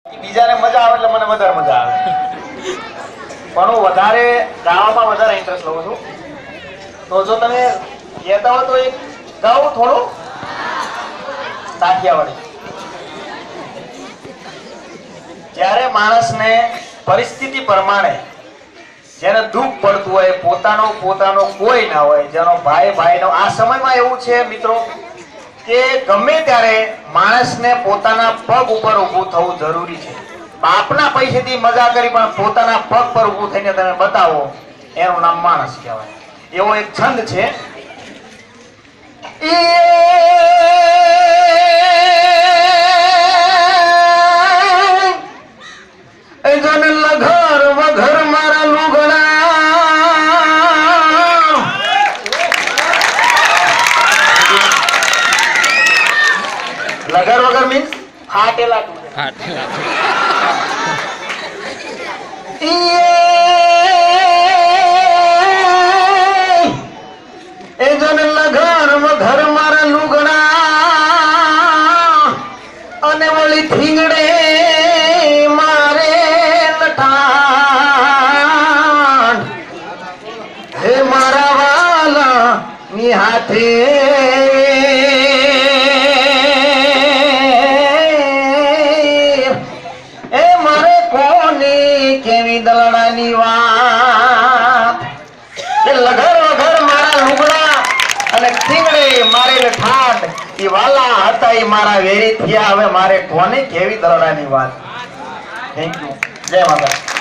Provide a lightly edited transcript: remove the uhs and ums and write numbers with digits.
બીજાને મજા આવે એટલે મને વધારે મજા આવે પણ હું વધારે ગાવામાં વધારે ઇન્ટરેસ્ટ લઉં છું તો જો તમે કહેતા હો તો એક ગાઉં થોડું તાકિયાવાળી જ્યારે માણસને પરિસ્થિતિ પ્રમાણે જેને દુઃખ પડતું હોય પોતાનો કોઈ ના હોય જેનો ભાઈનો આ સમયમાં એવું છે મિત્રો કે ગમે ત્યારે માણસને પોતાના પગ ઉપર ઊભું થવું જરૂરી છે બાપના પૈસેથી મજા કરી પણ પોતાના પગ પર ઊભું થઈને તમે બતાવો એનું નામ માણસ કહેવાય એવો એક છંદ છે ઘર વઘર મારા લુગડા લગર વગર મીન્સ ફાટેલા એ જન લગર વઘર મારા લુગડા અને વળી થીંગડે મારે લઠાણ હે મારા વાલા ની હાથે કેવી દલડાની વાત કે લગર વગર મારા લુગડા અને થીંગડે મારે ઠાઠ ઈ વાલા હતા ઈ મારા વેરી થયા હવે મારે કોને કેવી દલડાની વાત થેન્ક યુ જય માતા